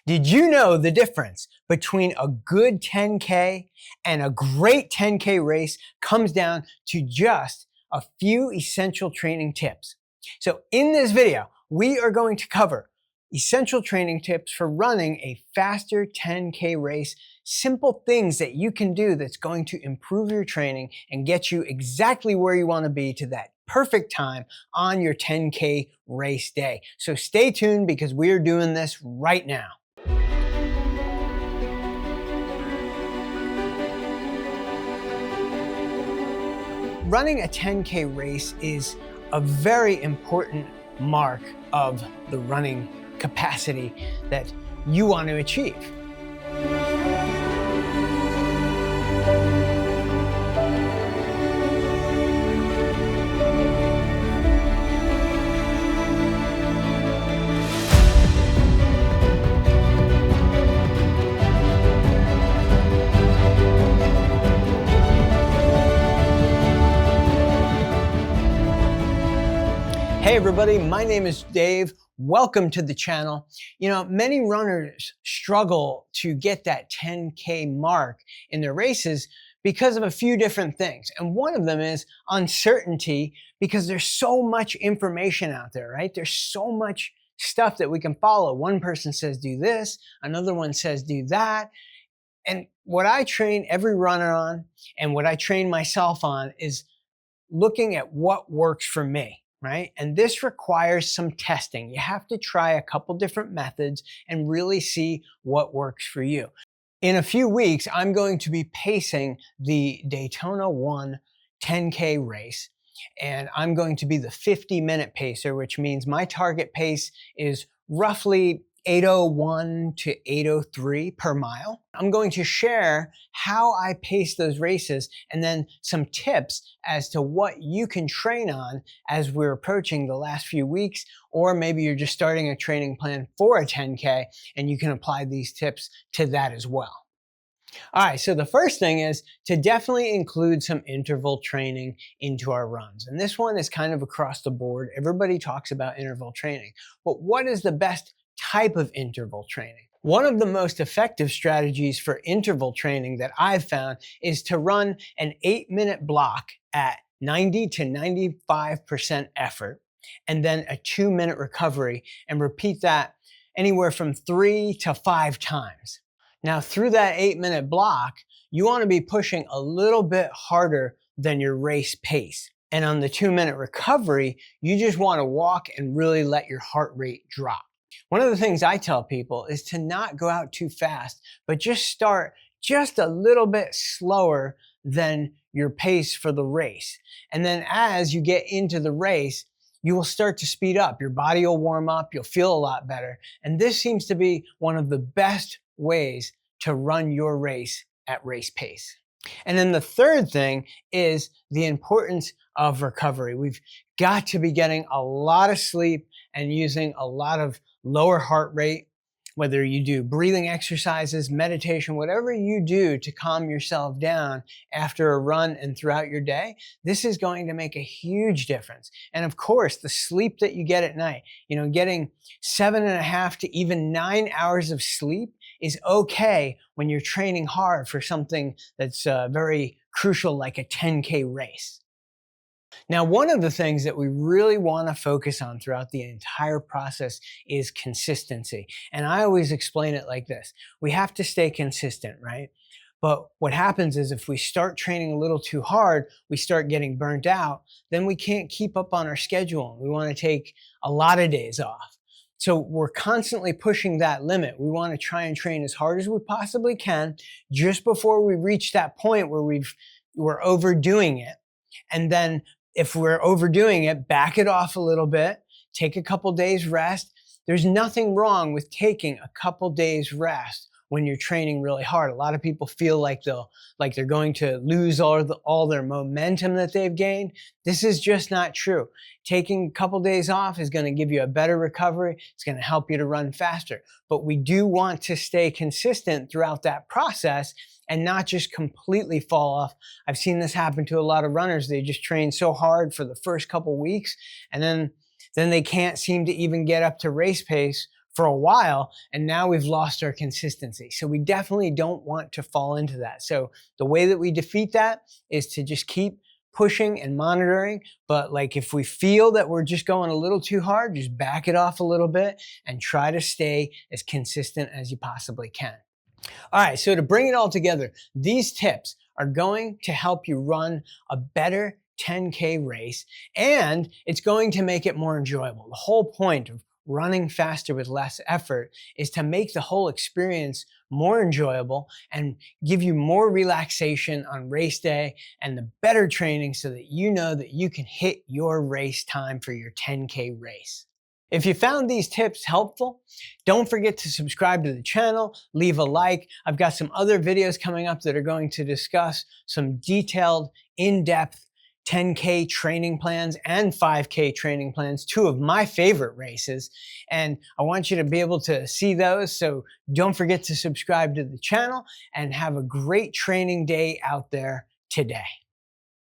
Did you know the difference between a good 10K and a great 10K race comes down to just a few essential training tips? So in this video, we are going to cover essential training tips for running a faster 10K race, simple things that you can do that's going to improve your training and get you exactly where you want to be to that perfect time on your 10K race day. So stay tuned because we are doing this right now. Running a 10K race is a very important mark of the running capacity that you want to achieve. Hey everybody, my name is Dave. Welcome to the channel. You know, many runners struggle to get that 10K mark in their races because of a few different things. And one of them is uncertainty, because there's so much information out there, right? There's so much stuff that we can follow. One person says do this, another one says do that. And what I train every runner on and what I train myself on is looking at what works for me. Right? And this requires some testing. You have to try a couple different methods and really see what works for you. In a few weeks, I'm going to be pacing the Daytona 1 10K race, and I'm going to be the 50-minute pacer, which means my target pace is roughly 8:01 to 8:03 per mile. I'm going to share how I pace those races and then some tips as to what you can train on as we're approaching the last few weeks, or maybe you're just starting a training plan for a 10K and you can apply these tips to that as well. All right, so the first thing is to definitely include some interval training into our runs. And this one is kind of across the board. Everybody talks about interval training, but what is the best type of interval training? One of the most effective strategies for interval training that I've found is to run an 8-minute block at 90 to 95% effort, and then a 2-minute recovery, and repeat that anywhere from 3 to 5 times. Now, through that 8-minute block, you want to be pushing a little bit harder than your race pace. And on the 2-minute recovery, you just want to walk and really let your heart rate drop. One of the things I tell people is to not go out too fast, but just start just a little bit slower than your pace for the race. And then as you get into the race, you will start to speed up. Your body will warm up. You'll feel a lot better. And this seems to be one of the best ways to run your race at race pace. And then the third thing is the importance of recovery. We've got to be getting a lot of sleep and using a lot of lower heart rate, whether you do breathing exercises, meditation, whatever you do to calm yourself down after a run and throughout your day, this is going to make a huge difference. And of course, the sleep that you get at night, you know, getting 7.5 to even 9 hours of sleep is okay when you're training hard for something that's very crucial like a 10K race. Now, one of the things that we really want to focus on throughout the entire process is consistency. And I always explain it like this. We have to stay consistent, right? But what happens is if we start training a little too hard, we start getting burnt out, then we can't keep up on our schedule. We want to take a lot of days off. So we're constantly pushing that limit. We want to try and train as hard as we possibly can just before we reach that point where we're overdoing it. And then if we're overdoing it, back it off a little bit, take a couple days rest. There's nothing wrong with taking a couple days rest when you're training really hard. A lot of people feel like they're going to lose all their momentum that they've gained. This is just not true. Taking a couple days off is going to give you a better recovery. It's going to help you to run faster. But we do want to stay consistent throughout that process and not just completely fall off. I've seen this happen to a lot of runners. They just train so hard for the first couple weeks, and then they can't seem to even get up to race pace for a while, and now we've lost our consistency. So we definitely don't want to fall into that. So the way that we defeat that is to just keep pushing and monitoring. But like if we feel that we're just going a little too hard, just back it off a little bit and try to stay as consistent as you possibly can. All right, so to bring it all together, these tips are going to help you run a better 10K race, and it's going to make it more enjoyable. The whole point of running faster with less effort is to make the whole experience more enjoyable and give you more relaxation on race day and the better training so that you know that you can hit your race time for your 10K race. If you found these tips helpful, don't forget to subscribe to the channel, leave a like. I've got some other videos coming up that are going to discuss some detailed, in-depth 10K training plans and 5K training plans, two of my favorite races. And I want you to be able to see those. So don't forget to subscribe to the channel and have a great training day out there today.